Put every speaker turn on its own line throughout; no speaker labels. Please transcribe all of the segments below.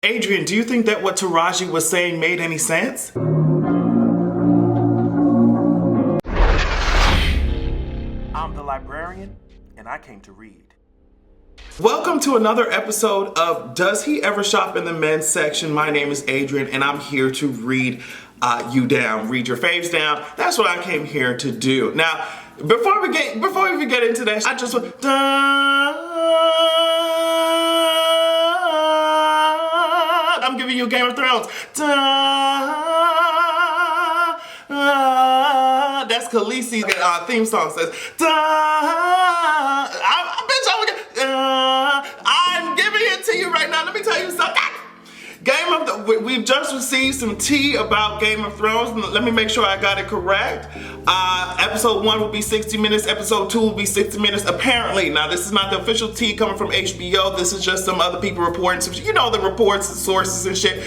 Adrian, do you think that what Taraji was saying made any sense? I'm the librarian, and I came to read. Welcome to another episode of Does He Ever Shop in the Men's Section? My name is Adrian, and I'm here to read you down, read your faves down. That's what I came here to do. Now, before we even get into that, I just want I'm giving you Game of Thrones. That's Khaleesi's theme song says. I'm giving it to you right now. Let me tell you something. We've just received some tea about Game of Thrones. Let me make sure I got it correct. Episode 1 will be 60 minutes. Episode 2 will be 60 minutes. Apparently, now this is not the official tea coming from HBO. This is just some other people reporting some, you know, the reports and sources and shit.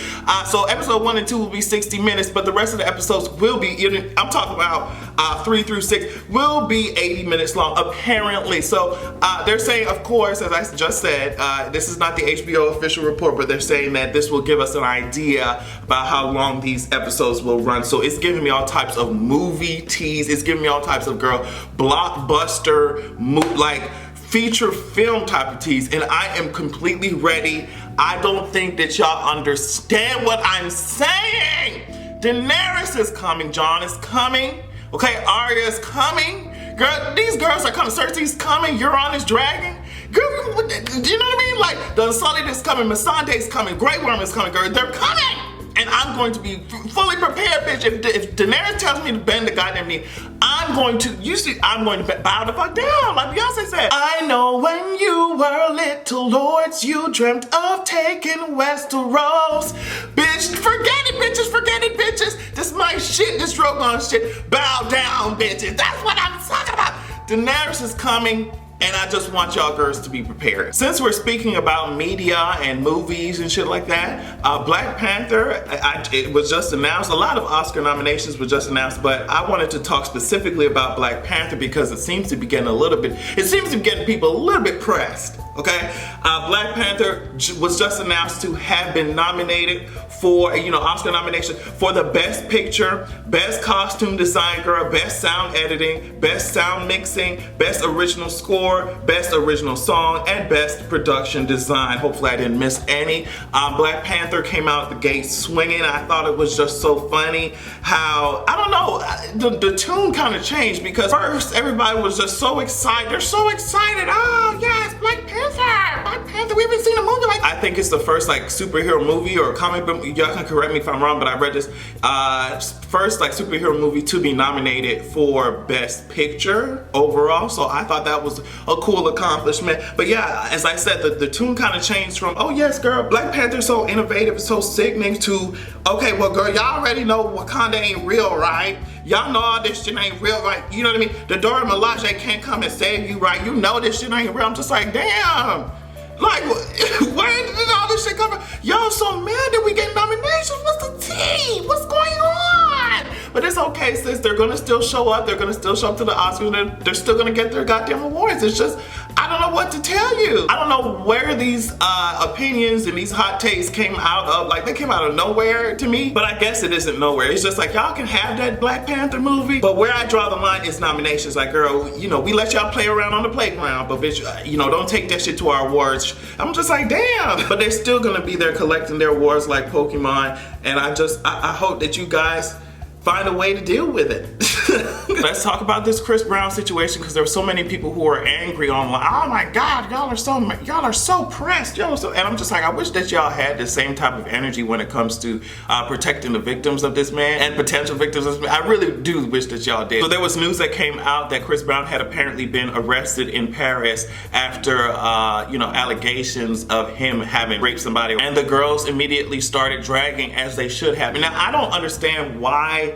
So episode 1 and 2 will be 60 minutes, but the rest of the episodes will be, I'm talking about 3 through 6, will be 80 minutes long, apparently. So they're saying, of course, as I just said, this is not the HBO official report, but they're saying that this will give us an idea about how long these episodes will run. So it's giving me all types of movie teas. It's giving me all types of blockbuster, like feature film type of teas, and I am completely ready. I don't think that y'all understand what I'm saying. Daenerys is coming. Jon is coming. Okay, Arya is coming. Girl, these girls are coming. Cersei's coming. Euron is dragging. Girl, do you know what I mean? Like, the Sully is coming, Missandei's coming, Grey Worm is coming, girl. They're coming! And I'm going to be fully prepared, bitch. If Daenerys tells me to bend the goddamn knee, I'm going to bow the fuck down, like Beyonce said. I know when you were little lords, you dreamt of taking Westeros. Bitch, forget it, bitches, forget it, bitches. This is my shit, this Drogon shit. Bow down, bitches. That's what I'm talking about. Daenerys is coming. And I just want y'all girls to be prepared. Since we're speaking about media and movies and shit like that, Black Panther, it was just announced. A lot of Oscar nominations were just announced, but I wanted to talk specifically about Black Panther because it seems to be getting people a little bit pressed, okay? Black Panther was just announced to have been nominated for, Oscar nomination for the Best Picture, Best Costume Design, girl, Best Sound Editing, Best Sound Mixing, Best Original Score, Best Original Song, and Best Production Design. Hopefully I didn't miss any. Black Panther came out the gate swinging. I thought it was just so funny how, I don't know, the tune kind of changed because first everybody was just so excited. They're so excited. Oh yes, Black Panther, Black Panther. We haven't seen a movie like. I think it's the first like superhero movie or comic book. Y'all can correct me if I'm wrong, but I read this first like superhero movie to be nominated for Best Picture overall. So I thought that was a cool accomplishment. But yeah, as I said, the tune kind of changed from, oh yes girl, Black Panther's so innovative, so sickening, to, okay, well girl, y'all already know Wakanda ain't real, right? Y'all know all this shit ain't real, right? You know what I mean? The Dora Milaje can't come and save you, right? You know this shit ain't real. I'm just like, damn. Like, where did all this shit come from? Y'all so mad that we get nominations. What's the tea? What's going on? But it's okay, sis. They're gonna still show up. They're gonna still show up to the Oscars. They're still gonna get their goddamn awards. It's just, I don't know what to tell you. I don't know where these opinions and these hot takes came out of. Like, they came out of nowhere to me. But I guess it isn't nowhere. It's just like, y'all can have that Black Panther movie. But where I draw the line is nominations. Like, girl, we let y'all play around on the playground. But bitch, don't take that shit to our awards. I'm just like, damn. But they're still gonna be there collecting their awards like Pokemon. And I hope that you guys find a way to deal with it. Let's talk about this Chris Brown situation because there were so many people who are angry online. Oh my God, y'all are so pressed. And I'm just like, I wish that y'all had the same type of energy when it comes to protecting the victims of this man and potential victims of this man. I really do wish that y'all did. So there was news that came out that Chris Brown had apparently been arrested in Paris after allegations of him having raped somebody, and the girls immediately started dragging, as they should have. Now I don't understand why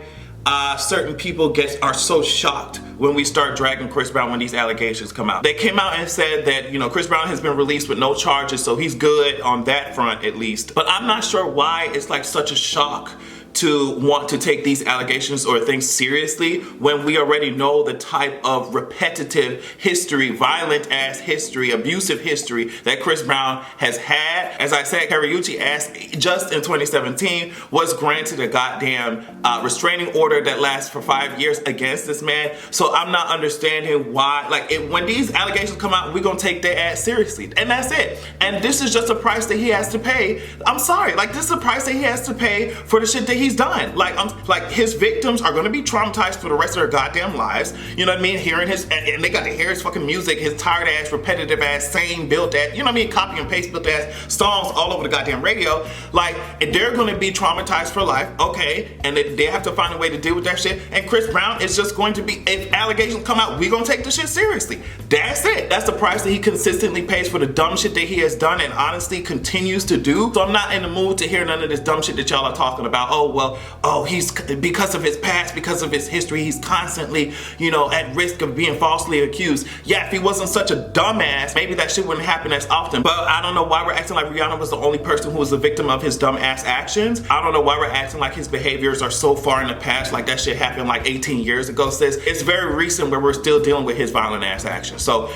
certain people are so shocked when we start dragging Chris Brown when these allegations come out. They came out and said that, Chris Brown has been released with no charges, so he's good on that front at least. But I'm not sure why it's like such a shock to want to take these allegations or things seriously when we already know the type of repetitive history, violent ass history, abusive history that Chris Brown has had. As I said, Kariuchi asked just in 2017 was granted a goddamn restraining order that lasts for 5 years against this man. So I'm not understanding why, like, when these allegations come out, we're gonna take their ass seriously, and that's it. And this is just a price that he has to pay. I'm sorry, like, this is a price that he has to pay for the shit that he's done. Like his victims are gonna be traumatized for the rest of their goddamn lives. You know what I mean? Hearing his, and they got to hear his fucking music, his tired ass, repetitive ass, same built ass, you know what I mean? Copy and paste built ass songs all over the goddamn radio. Like, they're gonna be traumatized for life, okay? And they have to find a way to deal with that shit. And Chris Brown is just going to be, if allegations come out, we're gonna take the shit seriously. That's it. That's the price that he consistently pays for the dumb shit that he has done and honestly continues to do. So I'm not in the mood to hear none of this dumb shit that y'all are talking about. Oh, well, he's, because of his past, because of his history, he's constantly, you know, at risk of being falsely accused. Yeah, if he wasn't such a dumbass, maybe that shit wouldn't happen as often. But I don't know why we're acting like Rihanna was the only person who was the victim of his dumbass actions. I don't know why we're acting like his behaviors are so far in the past, like that shit happened like 18 years ago, sis. It's very recent where we're still dealing with his violent ass actions. So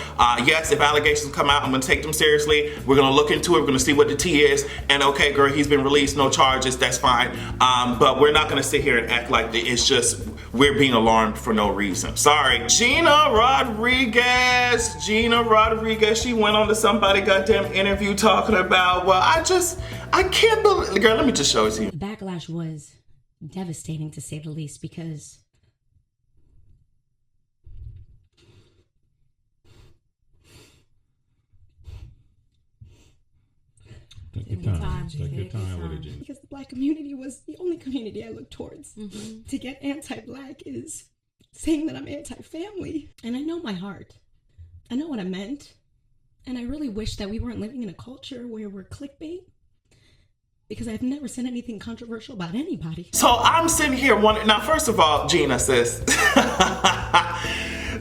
yes, if allegations come out, I'm gonna take them seriously. We're gonna look into it. We're gonna see what the tea is. And okay, girl, he's been released, no charges, that's fine. But we're not gonna sit here and act like it's just we're being alarmed for no reason. Sorry. Gina Rodriguez, she went on to somebody goddamn interview talking about, well, I can't believe, girl, let me just show it to you.
The backlash was devastating, to say the least, because
Take your time. Take your time with it, Gina.
Because the Black community was the only community I looked towards. To get anti-Black is saying that I'm anti-family. And I know my heart. I know what I meant. And I really wish that we weren't living in a culture where we're clickbait. Because I've never said anything controversial about anybody.
So I'm sitting here wondering, now first of all, Gina, sis.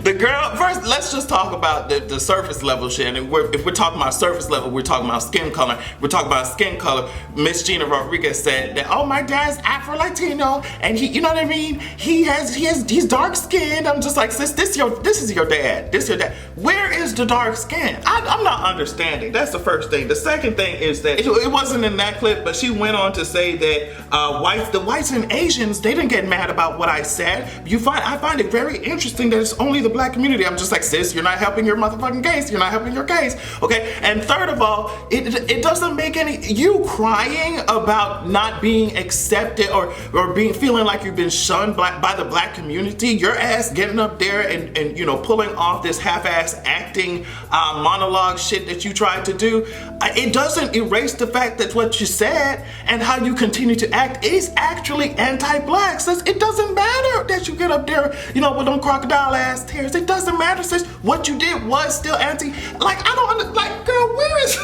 The girl, first, let's just talk about the surface level shit. And if we're talking about surface level, we're talking about skin color. We're talking about skin color. Miss Gina Rodriguez said that, oh, my dad's Afro-Latino, and he, you know what I mean? He's dark skinned. I'm just like, sis, this is your dad. This your dad. Where is the dark skin? I'm not understanding. That's the first thing. The second thing is that it wasn't in that clip, but she went on to say that the whites and Asians, they didn't get mad about what I said. I find it very interesting that it's only the Black community. I'm just like, sis, you're not helping your motherfucking case. You're not helping your case, okay? And third of all, it doesn't make you crying about not being accepted or feeling like you've been shunned by the Black community. Your ass getting up there and you know, pulling off this half-ass acting monologue shit that you tried to do. It doesn't erase the fact that what you said and how you continue to act is actually anti-Black. Sis, it doesn't matter that you get up there, you know, with them crocodile ass tears. It doesn't matter, sis. What you did was still like, I don't like, girl, where is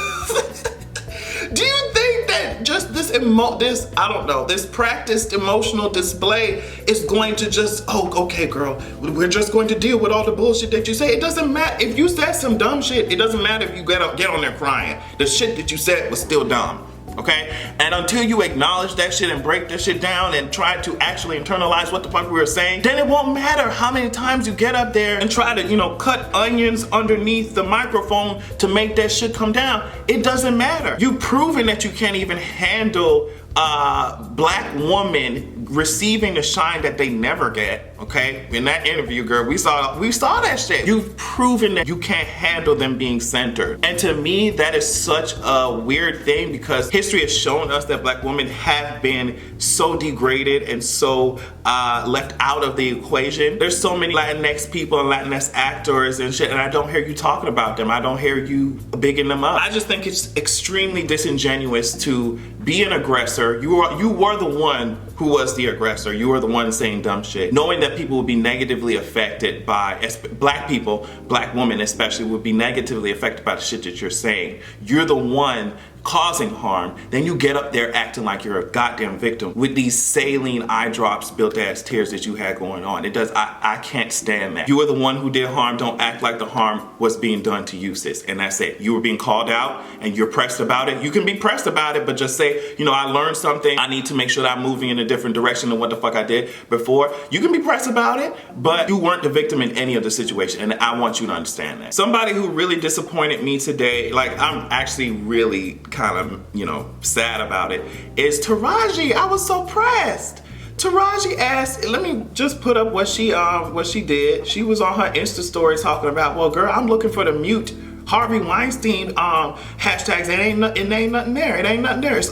do you think that just this I don't know, this practiced emotional display is going to just, oh, okay, girl, we're just going to deal with all the bullshit that you say? It doesn't matter if you said some dumb shit. It doesn't matter if you get on there crying. The shit that you said was still dumb. Okay? And until you acknowledge that shit and break that shit down and try to actually internalize what the fuck we were saying, then it won't matter how many times you get up there and try to, you know, cut onions underneath the microphone to make that shit come down. It doesn't matter. You've proven that you can't even handle Black woman receiving the shine that they never get, okay? In that interview, girl, we saw that shit. You've proven that you can't handle them being centered. And to me, that is such a weird thing because history has shown us that Black women have been so degraded and so left out of the equation. There's so many Latinx people and Latinx actors and shit, and I don't hear you talking about them. I don't hear you bigging them up. I just think it's extremely disingenuous to be an aggressor. You were the one who was the aggressor. You were the one saying dumb shit. Knowing that people would be negatively affected by, Black people, Black women especially, would be negatively affected by the shit that you're saying. You're the one causing harm, then you get up there acting like you're a goddamn victim with these saline eye drops built ass tears that you had going on. I can't stand that. You were the one who did harm. Don't act like the harm was being done to you, sis. And that's it. You were being called out and you're pressed about it. You can be pressed about it, but just say, you know, I learned something. I need to make sure that I'm moving in a different direction than what the fuck I did before. You can be pressed about it, but you weren't the victim in any of the situation. And I want you to understand that. Somebody who really disappointed me today, like I'm actually really kind of, you know, sad about it, is Taraji. I was so pressed. Taraji asked, let me just put up what she did. She was on her Insta story talking about, well, girl, I'm looking for the mute Harvey Weinstein hashtags. It ain't nothing there. It ain't nothing there. It's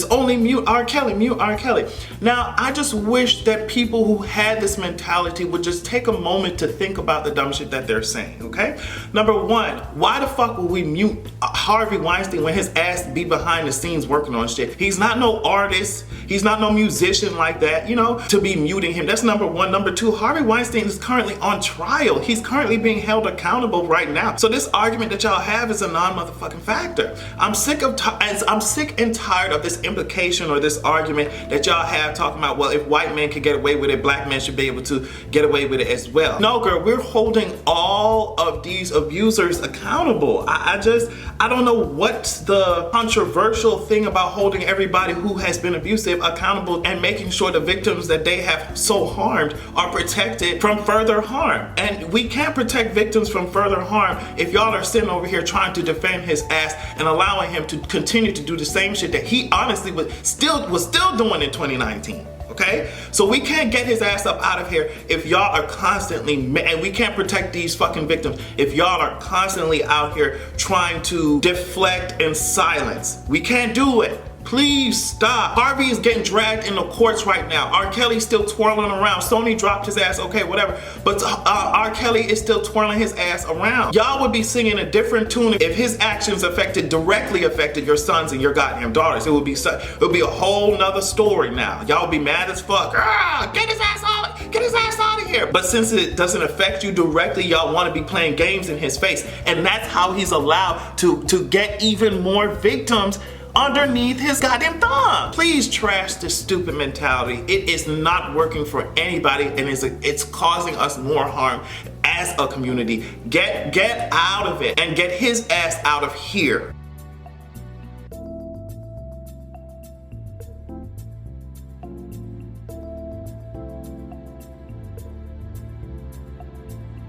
only mute R. Kelly, mute R. Kelly. Now, I just wish that people who had this mentality would just take a moment to think about the dumb shit that they're saying, okay? Number one, why the fuck would we mute Harvey Weinstein when his ass be behind the scenes working on shit? He's not no artist. He's not no musician like that, you know, to be muting him. That's number one. Number two, Harvey Weinstein is currently on trial. He's currently being held accountable right now. So this argument that y'all have is a non-motherfucking factor. I'm sick and tired of this implication or this argument that y'all have talking about, well, if white men can get away with it, black men should be able to get away with it as well. No, girl, we're holding all of these abusers accountable. I don't know what's the controversial thing about holding everybody who has been abusive accountable and making sure the victims that they have so harmed are protected from further harm. And we can't protect victims from further harm if y'all are sitting over here trying to defend his ass and allowing him to continue to do the same shit that he honestly was still doing in 2019. Okay? So we can't get his ass up out of here if y'all are constantly, and we can't protect these fucking victims if y'all are constantly out here trying to deflect and silence. We can't do it. Please stop. Harvey is getting dragged in the courts right now. R. Kelly's still twirling around. Sony dropped his ass, okay, whatever. But R. Kelly is still twirling his ass around. Y'all would be singing a different tune if his actions directly affected your sons and your goddamn daughters. It would be a whole nother story now. Y'all would be mad as fuck. Get his ass out of here. But since it doesn't affect you directly, y'all want to be playing games in his face. And that's how he's allowed to get even more victims underneath his goddamn thumb. Please trash this stupid mentality. It is not working for anybody, and it's causing us more harm as a community. Get out of it and get his ass out of here.